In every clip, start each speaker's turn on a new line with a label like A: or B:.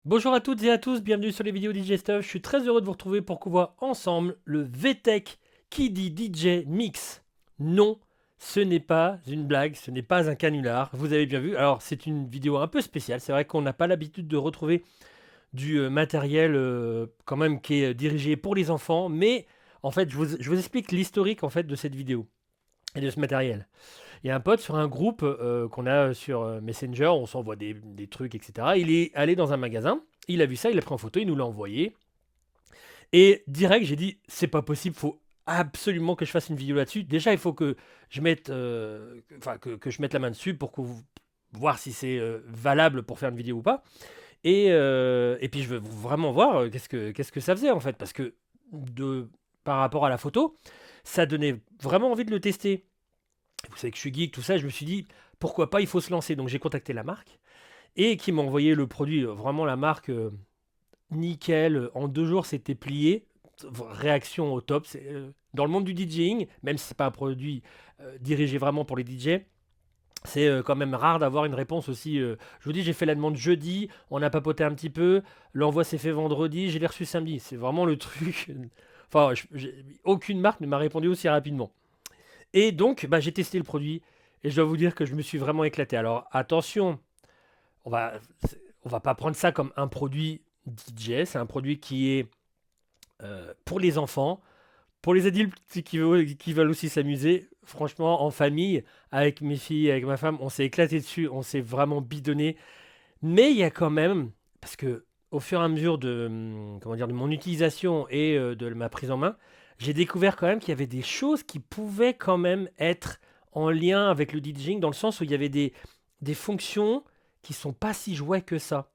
A: Bonjour à toutes et à tous, bienvenue sur les vidéos DJ Stuff. Je suis très heureux de vous retrouver pour qu'on voit ensemble le VTech Kiddy DJ Mix. Non, ce n'est pas une blague, ce n'est pas un canular, vous avez bien vu. Alors c'est une vidéo un peu spéciale, c'est vrai qu'on n'a pas l'habitude de retrouver du matériel quand même qui est dirigé pour les enfants, mais en fait je vous explique l'historique en fait de cette vidéo et de ce matériel. Il y a un pote sur un groupe qu'on a sur Messenger, on s'envoie des trucs, etc. Il est allé dans un magasin, il a vu ça, il a pris en photo, il nous l'a envoyé. Et direct, j'ai dit, c'est pas possible, faut absolument que je fasse une vidéo là-dessus. Déjà, il faut que je mette, que je mette la main dessus pour voir si c'est valable pour faire une vidéo ou pas. Et puis, je veux vraiment voir qu'est-ce que ça faisait en fait, parce que par rapport à la photo, ça donnait vraiment envie de le tester. Vous savez que je suis geek, tout ça, je me suis dit, pourquoi pas, il faut se lancer. Donc j'ai contacté la marque et qui m'a envoyé le produit, vraiment la marque nickel. En 2 jours, c'était plié. Réaction au top. Dans le monde du DJing, même si c'est pas un produit dirigé vraiment pour les DJ, c'est quand même rare d'avoir une réponse aussi. Je vous dis, j'ai fait la demande jeudi, on a papoté un petit peu, l'envoi s'est fait vendredi, je l'ai reçu samedi. C'est vraiment le truc. Enfin, aucune marque ne m'a répondu aussi rapidement. Et donc, bah, j'ai testé le produit et je dois vous dire que je me suis vraiment éclaté. Alors attention, on va, on va pas prendre ça comme un produit DJ, c'est un produit qui est pour les enfants, pour les adultes qui veulent aussi s'amuser. Franchement, en famille, avec mes filles, avec ma femme, on s'est éclaté dessus, on s'est vraiment bidonné. Mais il y a quand même, parce que au fur et à mesure comment dire, de mon utilisation et de ma prise en main, j'ai découvert quand même qu'il y avait des choses qui pouvaient quand même être en lien avec le DJing, dans le sens où il y avait des fonctions qui sont pas si jouets que ça.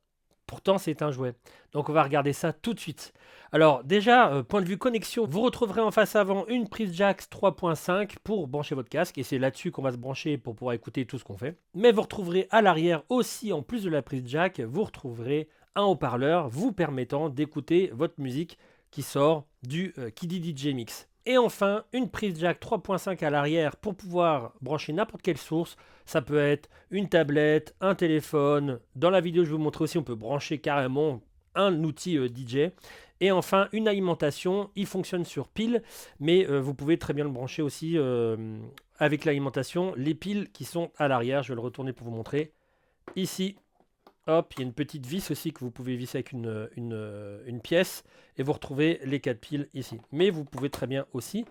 A: Pourtant, c'est un jouet. Donc, on va regarder ça tout de suite. Alors, déjà, point de vue connexion, vous retrouverez en face avant une prise jack 3.5 pour brancher votre casque. Et c'est là-dessus qu'on va se brancher pour pouvoir écouter tout ce qu'on fait. Mais vous retrouverez à l'arrière aussi, en plus de la prise jack, vous retrouverez un haut-parleur vous permettant d'écouter votre musique qui sort du Kiddy DJ Mix. Et enfin, une prise jack 3.5 à l'arrière pour pouvoir brancher n'importe quelle source. Ça peut être une tablette, un téléphone. Dans la vidéo, je vais vous montrer aussi, on peut brancher carrément un outil DJ. Et enfin, une alimentation. Il fonctionne sur pile, mais vous pouvez très bien le brancher aussi avec l'alimentation. Les piles qui sont à l'arrière, je vais le retourner pour vous montrer. Ici, hop, il y a une petite vis aussi que vous pouvez visser avec une pièce. Et vous retrouvez les 4 piles ici. Mais vous pouvez très bien aussi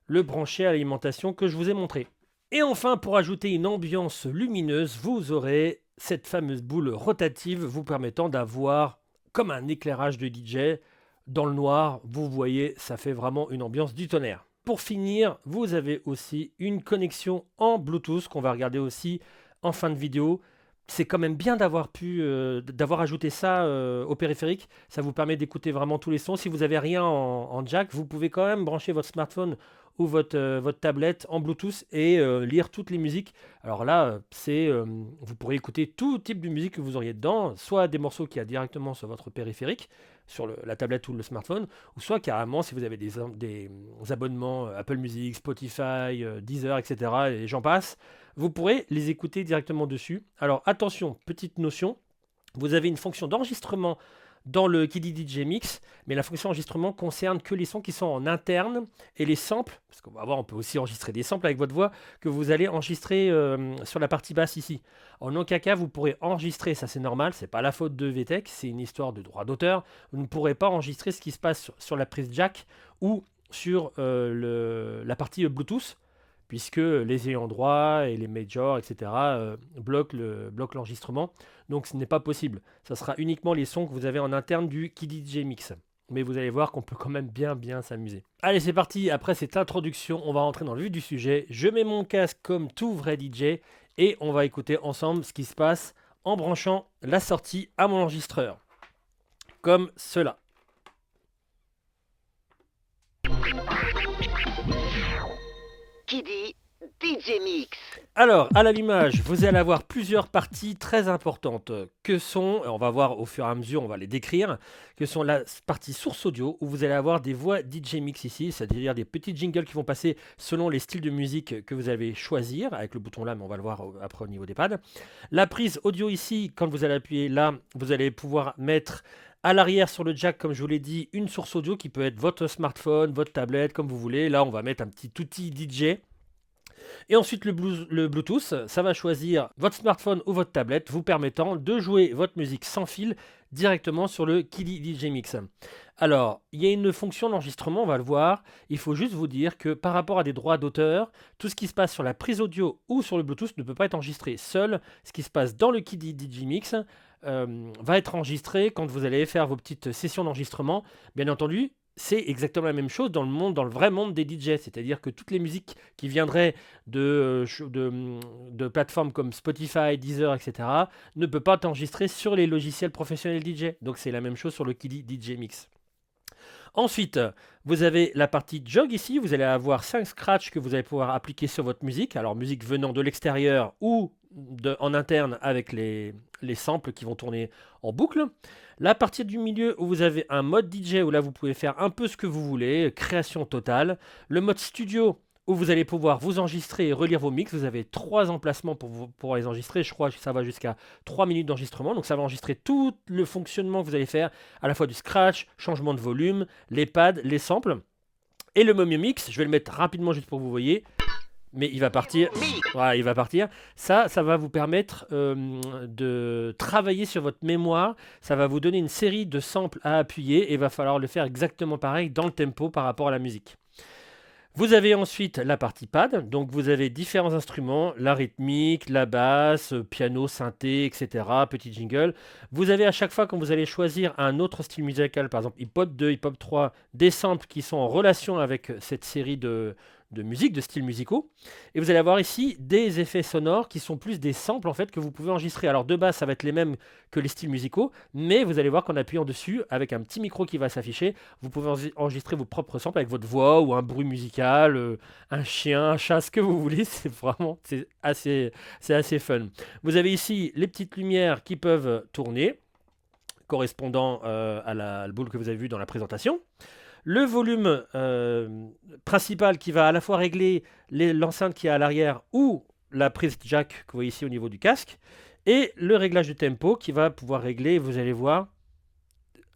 A: le brancher à l'alimentation que je vous ai montré. Et enfin, pour ajouter une ambiance lumineuse, vous aurez cette fameuse boule rotative vous permettant d'avoir comme un éclairage de DJ dans le noir. Vous voyez, ça fait vraiment une ambiance du tonnerre. Pour finir, vous avez aussi une connexion en Bluetooth qu'on va regarder aussi en fin de vidéo. C'est quand même bien d'avoir ajouté ça au périphérique. Ça vous permet d'écouter vraiment tous les sons. Si vous n'avez rien en jack, vous pouvez quand même brancher votre smartphone ou votre tablette en Bluetooth et lire toutes les musiques. Alors là, vous pourrez écouter tout type de musique que vous auriez dedans, soit des morceaux qu'il y a directement sur votre périphérique, sur la tablette ou le smartphone, ou soit carrément si vous avez des abonnements Apple Music, Spotify, Deezer, etc. et j'en passe, vous pourrez les écouter directement dessus. Alors attention, petite notion, vous avez une fonction d'enregistrement dans le Kiddy DJ Mix, mais la fonction enregistrement concerne que les sons qui sont en interne et les samples, parce qu'on va voir, on peut aussi enregistrer des samples avec votre voix que vous allez enregistrer sur la partie basse ici. En aucun cas, vous pourrez enregistrer, ça c'est normal, c'est pas la faute de VTech, c'est une histoire de droit d'auteur. Vous ne pourrez pas enregistrer ce qui se passe sur la prise jack ou sur la partie Bluetooth, puisque les ayants droit et les majors, etc., bloquent l'enregistrement. Donc ce n'est pas possible. Ça sera uniquement les sons que vous avez en interne du Kiddy DJ Mix. Mais vous allez voir qu'on peut quand même bien s'amuser. Allez, c'est parti. Après cette introduction, on va rentrer dans le vif du sujet. Je mets mon casque comme tout vrai DJ et on va écouter ensemble ce qui se passe en branchant la sortie à mon enregistreur. Comme cela.
B: Kiddy DJ Mix.
A: Alors, à l'image, vous allez avoir plusieurs parties très importantes que sont, on va voir au fur et à mesure, on va les décrire, que sont la partie source audio où vous allez avoir des voix DJ Mix ici, c'est-à-dire des petits jingles qui vont passer selon les styles de musique que vous allez choisir avec le bouton là, mais on va le voir après au niveau des pads. La prise audio ici, quand vous allez appuyer là, vous allez pouvoir mettre à l'arrière sur le jack, comme je vous l'ai dit, une source audio qui peut être votre smartphone, votre tablette, comme vous voulez. Là, on va mettre un petit outil DJ. Et ensuite, le Bluetooth, ça va choisir votre smartphone ou votre tablette, vous permettant de jouer votre musique sans fil directement sur le Kili DJ Mix. Alors, il y a une fonction d'enregistrement, on va le voir. Il faut juste vous dire que par rapport à des droits d'auteur, tout ce qui se passe sur la prise audio ou sur le Bluetooth ne peut pas être enregistré. Seul ce qui se passe dans le Kili DJ Mix va être enregistré quand vous allez faire vos petites sessions d'enregistrement. Bien entendu, c'est exactement la même chose dans le vrai monde des DJ, c'est-à-dire que toutes les musiques qui viendraient de plateformes comme Spotify, Deezer, etc. ne peuvent pas être enregistrées sur les logiciels professionnels DJ. Donc c'est la même chose sur le Kili DJ Mix. Ensuite, vous avez la partie jog ici, vous allez avoir 5 scratchs que vous allez pouvoir appliquer sur votre musique, alors musique venant de l'extérieur ou en interne avec les samples qui vont tourner en boucle. La partie du milieu où vous avez un mode DJ où là vous pouvez faire un peu ce que vous voulez, création totale. Le mode studio où vous allez pouvoir vous enregistrer et relire vos mix. Vous avez 3 emplacements pour les enregistrer. Je crois que ça va jusqu'à 3 minutes d'enregistrement. Donc ça va enregistrer tout le fonctionnement que vous allez faire, à la fois du scratch, changement de volume, les pads, les samples. Et le Momio Mix, je vais le mettre rapidement juste pour que vous voyez. Mais il va partir. Voilà, il va partir. Ça va vous permettre de travailler sur votre mémoire. Ça va vous donner une série de samples à appuyer et il va falloir le faire exactement pareil dans le tempo par rapport à la musique. Vous avez ensuite la partie pad, donc vous avez différents instruments, la rythmique, la basse, piano, synthé, etc., petit jingle. Vous avez à chaque fois quand vous allez choisir un autre style musical, par exemple hip-hop 2, hip-hop 3, des samples qui sont en relation avec cette série de musique, de styles musicaux. Et vous allez avoir ici des effets sonores qui sont plus des samples en fait que vous pouvez enregistrer. Alors de base ça va être les mêmes que les styles musicaux, mais vous allez voir qu'en appuyant dessus, avec un petit micro qui va s'afficher, vous pouvez enregistrer vos propres samples avec votre voix ou un bruit musical, un chien, un chat, ce que vous voulez. C'est assez fun. Vous avez ici les petites lumières qui peuvent tourner, correspondant à la boule que vous avez vue dans la présentation. Le volume principal qui va à la fois régler l'enceinte qui est à l'arrière ou la prise jack que vous voyez ici au niveau du casque. Et le réglage du tempo qui va pouvoir régler, vous allez voir,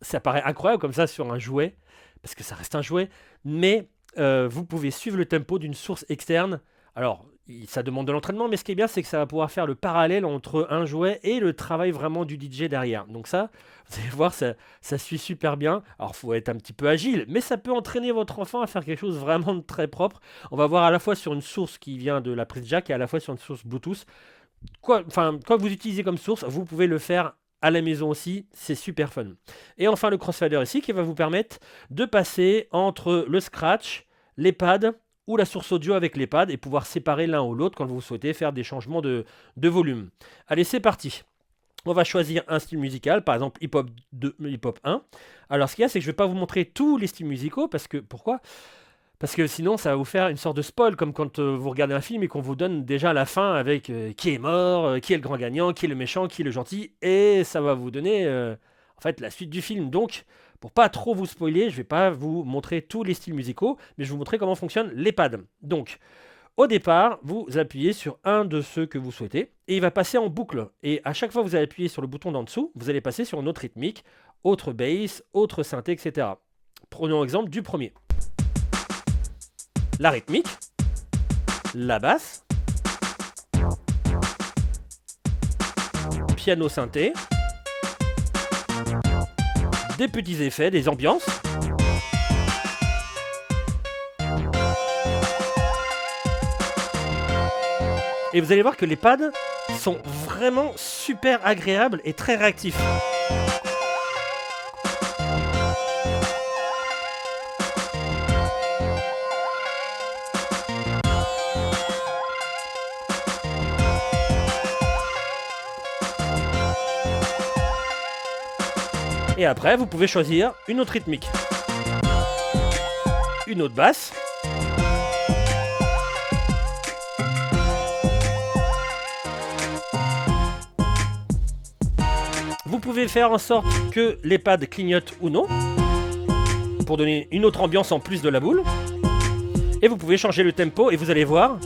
A: ça paraît incroyable comme ça sur un jouet, parce que ça reste un jouet, mais vous pouvez suivre le tempo d'une source externe. Alors, ça demande de l'entraînement, mais ce qui est bien, c'est que ça va pouvoir faire le parallèle entre un jouet et le travail vraiment du DJ derrière. Donc ça, vous allez voir, ça suit super bien. Alors, il faut être un petit peu agile, mais ça peut entraîner votre enfant à faire quelque chose vraiment de très propre. On va voir à la fois sur une source qui vient de la prise jack et à la fois sur une source Bluetooth. Quoi que vous utilisez comme source, vous pouvez le faire à la maison aussi, c'est super fun. Et enfin, le crossfader ici qui va vous permettre de passer entre le scratch, les pads, ou la source audio avec les pads et pouvoir séparer l'un ou l'autre quand vous souhaitez faire des changements de volume. Allez, c'est parti. On va choisir un style musical, par exemple hip-hop 2, hip-hop 1. Alors, ce qu'il y a, c'est que je ne vais pas vous montrer tous les styles musicaux, pourquoi ? Parce que sinon, ça va vous faire une sorte de spoil, comme quand vous regardez un film et qu'on vous donne déjà la fin avec qui est mort, qui est le grand gagnant, qui est le méchant, qui est le gentil, et ça va vous donner en fait la suite du film. Donc, pour pas trop vous spoiler, je ne vais pas vous montrer tous les styles musicaux, mais je vais vous montrer comment fonctionnent les pads. Donc, au départ, vous appuyez sur un de ceux que vous souhaitez, et il va passer en boucle. Et à chaque fois que vous allez appuyer sur le bouton d'en dessous, vous allez passer sur une autre rythmique, autre bass, autre synthé, etc. Prenons l'exemple du premier. La rythmique, la basse, piano synthé, des petits effets, des ambiances. Et vous allez voir que les pads sont vraiment super agréables et très réactifs. Et après, vous pouvez choisir une autre rythmique, une autre basse, Vous pouvez faire en sorte que les pads clignotent ou non, pour donner une autre ambiance en plus de la boule. Et vous pouvez changer le tempo et vous allez voir,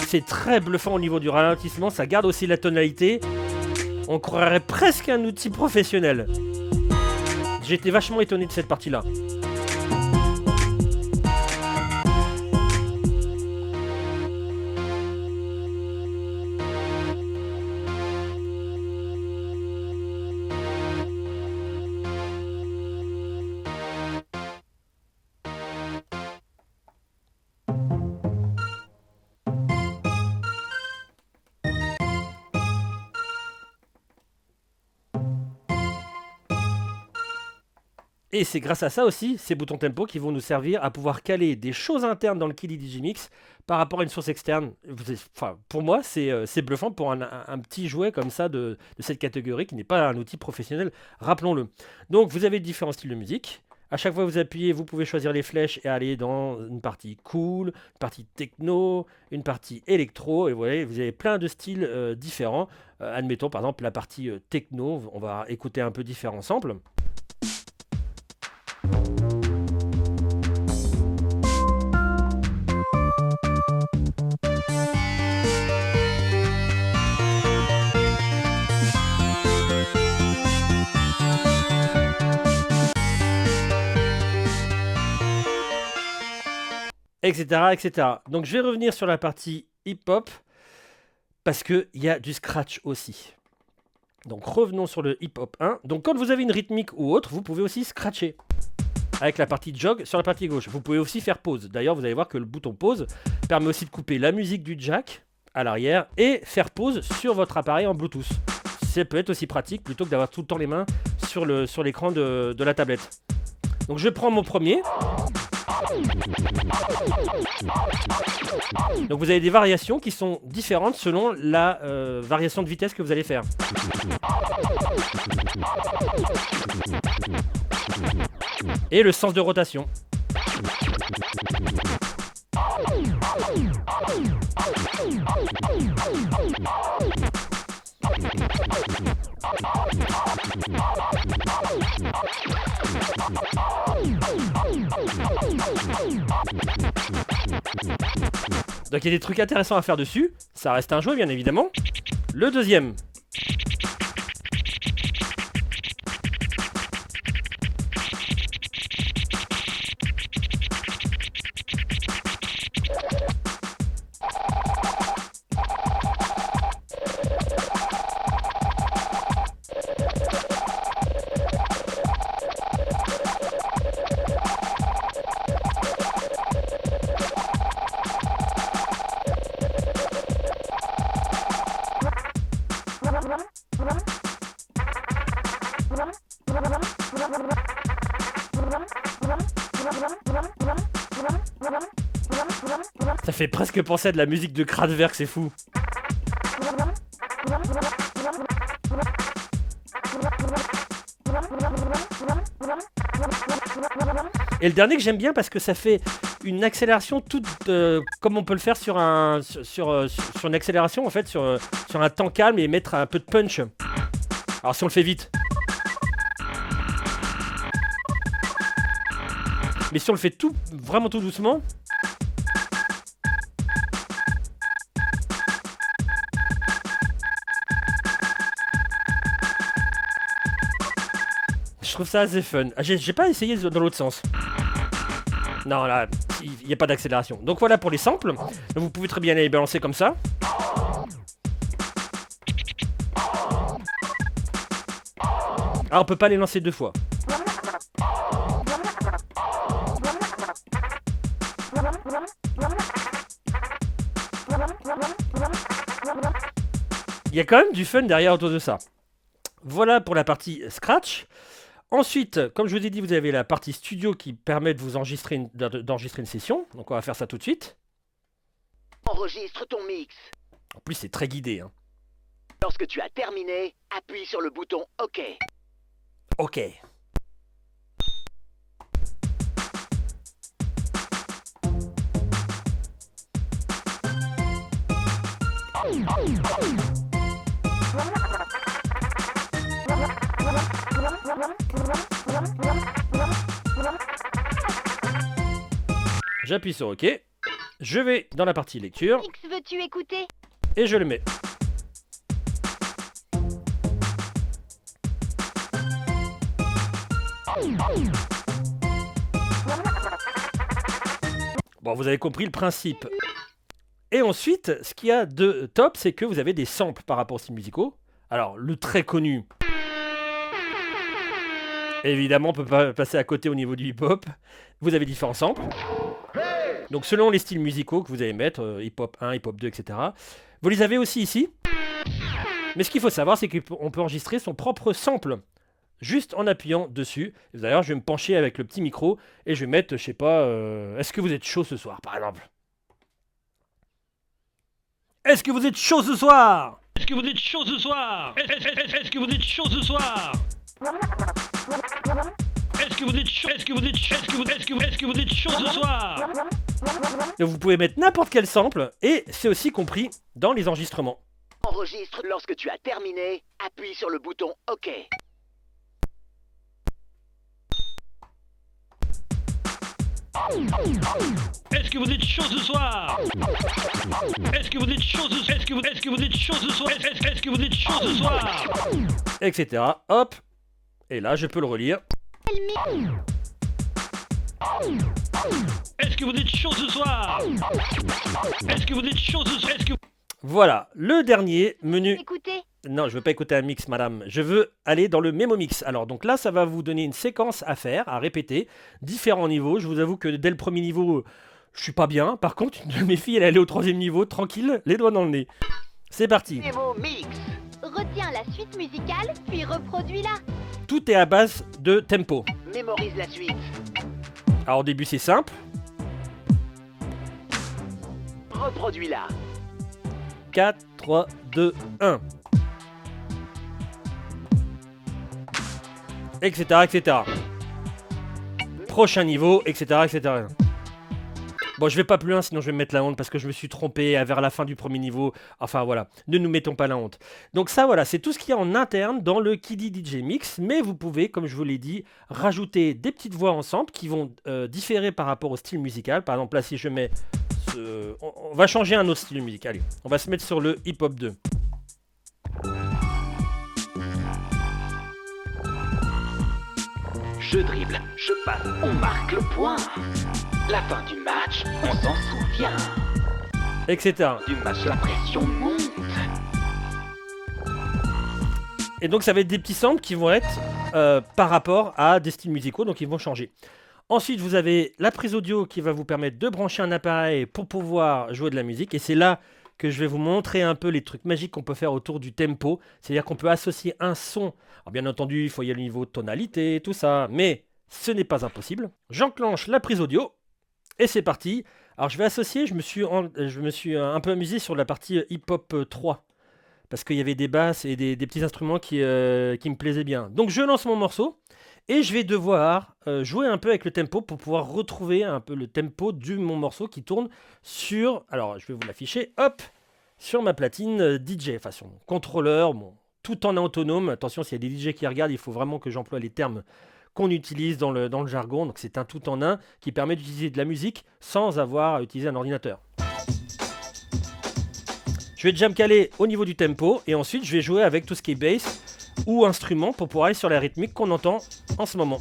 A: c'est très bluffant au niveau du ralentissement, ça garde aussi la tonalité. On croirait presque un outil professionnel. J'ai été vachement étonné de cette partie-là. Et c'est grâce à ça aussi, ces boutons tempo, qui vont nous servir à pouvoir caler des choses internes dans le Kili Digimix par rapport à une source externe. Enfin, pour moi, c'est bluffant pour un petit jouet comme ça de cette catégorie qui n'est pas un outil professionnel, rappelons-le. Donc vous avez différents styles de musique. À chaque fois que vous appuyez, vous pouvez choisir les flèches et aller dans une partie cool, une partie techno, une partie électro. Et vous voyez, vous avez plein de styles différents. Admettons par exemple la partie techno, on va écouter un peu différents samples. Etc., etc. Donc je vais revenir sur la partie hip-hop parce qu'il y a du scratch aussi. Donc revenons sur le hip-hop 1. Donc quand vous avez une rythmique ou autre, vous pouvez aussi scratcher avec la partie jog sur la partie gauche. Vous pouvez aussi faire pause. D'ailleurs, vous allez voir que le bouton pause permet aussi de couper la musique du jack à l'arrière et faire pause sur votre appareil en Bluetooth. Ça peut être aussi pratique plutôt que d'avoir tout le temps les mains sur l'écran de la tablette. Donc je prends mon premier. Donc vous avez des variations qui sont différentes selon la variation de vitesse que vous allez faire. Et le sens de rotation. Donc il y a des trucs intéressants à faire dessus. Ça reste un jouet bien évidemment. Le deuxième. Ça fait presque penser à de la musique de Kraftwerk, c'est fou. Et le dernier que j'aime bien parce que ça fait une accélération toute comme on peut le faire sur une accélération en fait sur un temps calme et mettre un peu de punch. Alors si on le fait vite. Mais si on le fait vraiment tout doucement. Je trouve ça assez fun. J'ai pas essayé dans l'autre sens. Non, là, il n'y a pas d'accélération. Donc voilà pour les samples. Donc, vous pouvez très bien les balancer comme ça. Ah, on peut pas les lancer deux fois. Il y a quand même du fun derrière autour de ça. Voilà pour la partie scratch. Ensuite, comme je vous ai dit, vous avez la partie studio qui permet de vous enregistrer une session. Donc on va faire ça tout de suite.
B: Enregistre ton mix.
A: En plus, c'est très guidé. Hein.
B: Lorsque tu as terminé, appuie sur le bouton OK.
A: OK. J'appuie sur OK. Je vais dans la partie lecture.
C: Mix, veux-tu écouter?
A: Et je le mets. Bon, vous avez compris le principe. Et ensuite, ce qu'il y a de top, c'est que vous avez des samples par rapport aux styles musicaux. Alors, le très connu, évidemment, on peut pas passer à côté au niveau du hip-hop. Vous avez différents samples. Donc, selon les styles musicaux que vous allez mettre, hip-hop 1, hip-hop 2, etc. Vous les avez aussi ici. Mais ce qu'il faut savoir, c'est qu'on peut enregistrer son propre sample. Juste en appuyant dessus. D'ailleurs, je vais me pencher avec le petit micro et je vais mettre, je sais pas, est-ce que vous êtes chaud ce soir, par exemple? Est-ce que vous êtes chaud ce soir? Est-ce que vous êtes chaud ce soir? Est-ce que vous êtes chaud ce soir? Est-ce que vous êtes chaud? Est-ce que vous êtes chaud? Est-ce que vous êtes chaud ce soir? Donc vous pouvez mettre n'importe quel sample et c'est aussi compris dans les enregistrements.
B: Enregistre lorsque tu as terminé. Appuie sur le bouton OK.
A: Est-ce que vous êtes chaud ce soir? Est-ce que vous êtes chaud ce soir? Est-ce que vous êtes chaud ce soir? Est-ce que vous êtes chaud ce soir? Etc. Hop. Et là, je peux le relire. Est-ce que vous êtes chaud ce soir? Est-ce que vous êtes chaud ce soir? Voilà, le dernier menu.
C: Écoutez.
A: Non, je veux pas écouter un mix, madame. Je veux aller dans le Memo Mix. Alors, donc là, ça va vous donner une séquence à faire, à répéter, différents niveaux. Je vous avoue que dès le premier niveau, je suis pas bien. Par contre, une de mes filles, elle est allée au troisième niveau, tranquille, les doigts dans le nez. C'est parti.
B: Memo Mix.
C: Retiens la suite musicale, puis reproduis-la.
A: Tout est à base de tempo.
B: Mémorise la suite.
A: Alors, au début, c'est simple.
B: Reproduis-la.
A: 4, 3, 2, 1. Etc, etc. Prochain niveau, etc, etc. Bon, je vais pas plus loin, sinon je vais me mettre la honte parce que je me suis trompé vers la fin du premier niveau. Enfin voilà, ne nous mettons pas la honte. Donc ça voilà, c'est tout ce qu'il y a en interne dans le Kiddy DJ Mix. Mais vous pouvez, comme je vous l'ai dit, rajouter des petites voix ensemble qui vont différer par rapport au style musical. Par exemple là, si je mets... On va changer un autre style musical. Allez, on va se mettre sur le hip-hop 2.
B: Je dribble, je passe, on marque le point. La fin du match, on s'en souvient.
A: Etc.
B: Du match, la pression monte.
A: Et donc ça va être des petits samples qui vont être par rapport à des styles musicaux, donc ils vont changer. Ensuite, vous avez la prise audio qui va vous permettre de brancher un appareil pour pouvoir jouer de la musique. Et c'est là que je vais vous montrer un peu les trucs magiques qu'on peut faire autour du tempo. C'est-à-dire qu'on peut associer un son. Alors bien entendu, il faut y aller au niveau de tonalité, tout ça. Mais ce n'est pas impossible. J'enclenche la prise audio. Et c'est parti. Alors je vais associer, je me suis un peu amusé sur la partie hip-hop 3. Parce qu'il y avait des basses et des petits instruments qui me plaisaient bien. Donc je lance mon morceau. Et je vais devoir jouer un peu avec le tempo pour pouvoir retrouver un peu le tempo de mon morceau qui tourne sur... Alors, je vais vous l'afficher, hop, sur ma platine DJ, enfin sur mon contrôleur, bon, tout en autonome. Attention, s'il y a des DJ qui regardent, il faut vraiment que j'emploie les termes qu'on utilise dans le jargon. Donc c'est un tout en un qui permet d'utiliser de la musique sans avoir à utiliser un ordinateur. Je vais déjà me caler au niveau du tempo et ensuite je vais jouer avec tout ce qui est bass ou instrument pour pouvoir aller sur la rythmique qu'on entend en ce moment.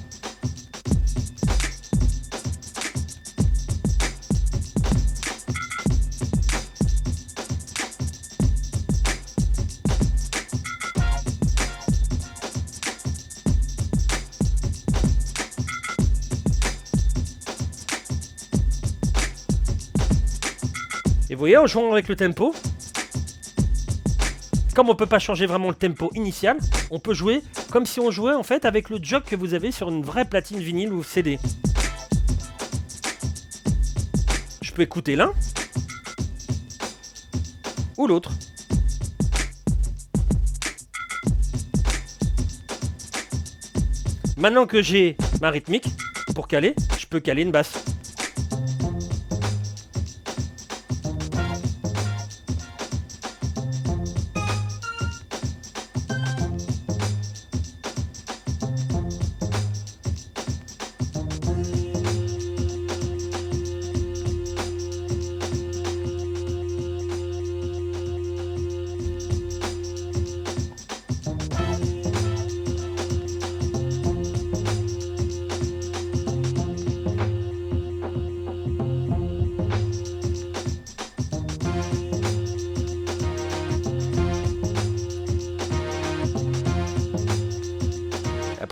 A: Et vous voyez, en jouant avec le tempo, comme on peut pas changer vraiment le tempo initial, on peut jouer comme si on jouait en fait avec le jog que vous avez sur une vraie platine vinyle ou CD. Je peux écouter l'un ou l'autre. Maintenant que j'ai ma rythmique pour caler, je peux caler une basse.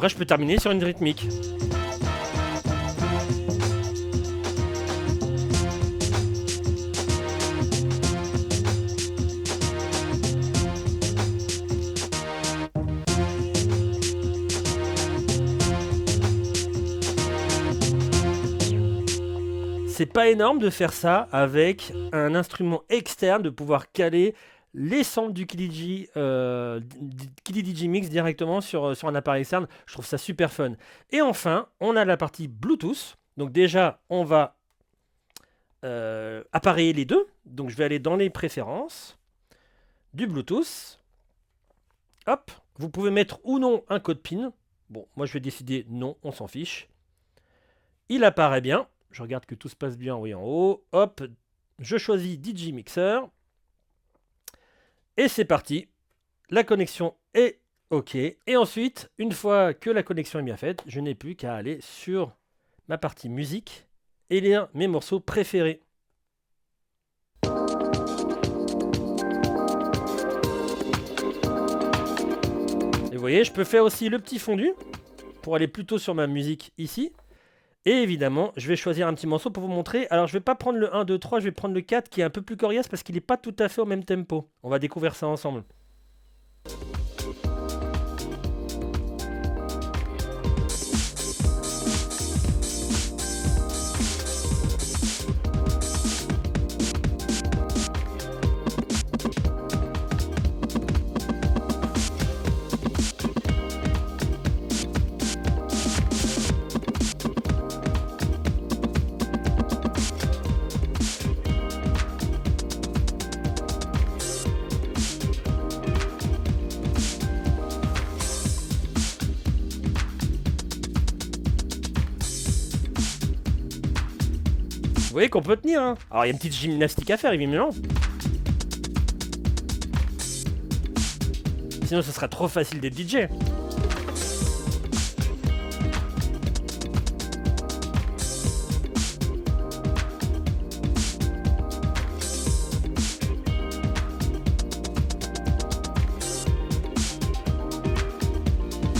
A: après, je peux terminer sur une rythmique. C'est pas énorme de faire ça avec un instrument externe, de pouvoir caler les samples du Kili DJ Mix directement sur un appareil externe. Je trouve ça super fun. Et enfin, on a la partie Bluetooth. Donc déjà, on va appareiller les deux. Donc je vais aller dans les préférences du Bluetooth. Hop, vous pouvez mettre ou non un code PIN. Bon, moi je vais décider non, on s'en fiche. Il apparaît bien. Je regarde que tout se passe bien, oui, en haut. Hop, je choisis DJ Mixer. Et c'est parti. La connexion est OK. Et ensuite, une fois que la connexion est bien faite, je n'ai plus qu'à aller sur ma partie musique et lire mes morceaux préférés. Et vous voyez, je peux faire aussi le petit fondu pour aller plutôt sur ma musique ici. Et évidemment, je vais choisir un petit morceau pour vous montrer. Alors, je ne vais pas prendre le 1, 2, 3, je vais prendre le 4 qui est un peu plus coriace parce qu'il n'est pas tout à fait au même tempo. On va découvrir ça ensemble. Vous voyez qu'on peut tenir, hein. Alors il y a une petite gymnastique à faire évidemment. Sinon ce sera trop facile d'être DJ.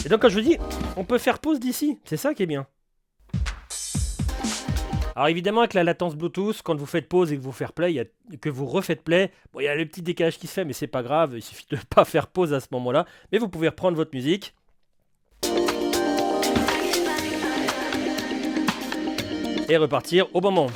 A: Et donc quand je vous dis, on peut faire pause d'ici, c'est ça qui est bien. Alors évidemment avec la latence Bluetooth, quand vous faites pause et que vous faites play, que vous refaites play, bon, il y a le petit décalage qui se fait, mais c'est pas grave, il suffit de ne pas faire pause à ce moment-là. Mais vous pouvez reprendre votre musique. Et repartir au bon moment.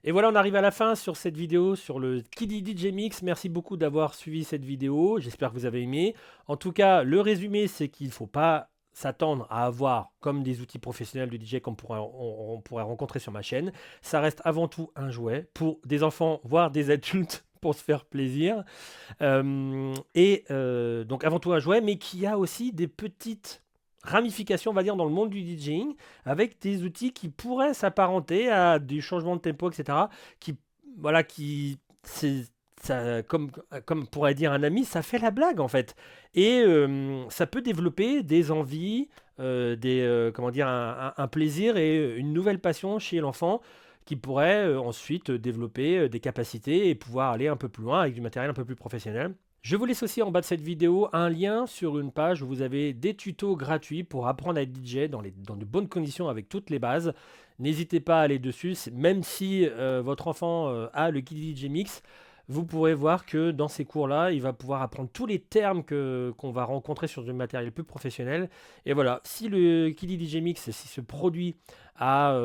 A: Et voilà, on arrive à la fin sur cette vidéo sur le Kili DJ Mix. Merci beaucoup d'avoir suivi cette vidéo. J'espère que vous avez aimé. En tout cas, le résumé, c'est qu'il ne faut pas s'attendre à avoir comme des outils professionnels de DJ qu'on pourrait rencontrer sur ma chaîne. Ça reste avant tout un jouet pour des enfants, voire des adultes, pour se faire plaisir. Donc avant tout un jouet, mais qui a aussi des petites ramification, on va dire, dans le monde du DJing, avec des outils qui pourraient s'apparenter à des changements de tempo, etc. Comme pourrait dire un ami, ça fait la blague en fait. Et ça peut développer des envies, un plaisir et une nouvelle passion chez l'enfant qui pourrait ensuite développer des capacités et pouvoir aller un peu plus loin avec du matériel un peu plus professionnel. Je vous laisse aussi en bas de cette vidéo un lien sur une page où vous avez des tutos gratuits pour apprendre à être DJ dans de bonnes conditions avec toutes les bases. N'hésitez pas à aller dessus, même si votre enfant a le Kili DJ Mix, vous pourrez voir que dans ces cours-là, il va pouvoir apprendre tous les termes qu'on va rencontrer sur du matériel plus professionnel. Et voilà, si le Kili DJ Mix, si ce produit a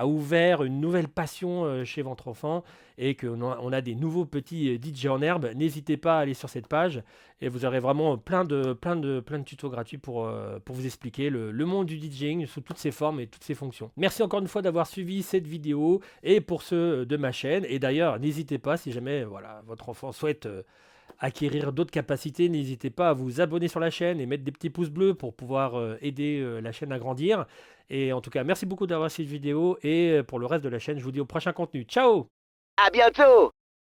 A: ouvert une nouvelle passion chez votre enfant et qu'on a des nouveaux petits DJ en herbe, n'hésitez pas à aller sur cette page et vous aurez vraiment plein de tutos gratuits pour vous expliquer le monde du DJing sous toutes ses formes et toutes ses fonctions. Merci encore une fois d'avoir suivi cette vidéo et pour ceux de ma chaîne. Et d'ailleurs, n'hésitez pas si jamais votre enfant souhaite acquérir d'autres capacités, n'hésitez pas à vous abonner sur la chaîne et mettre des petits pouces bleus pour pouvoir aider la chaîne à grandir. Et en tout cas, merci beaucoup d'avoir suivi cette vidéo et pour le reste de la chaîne, je vous dis au prochain contenu. Ciao!
B: À bientôt!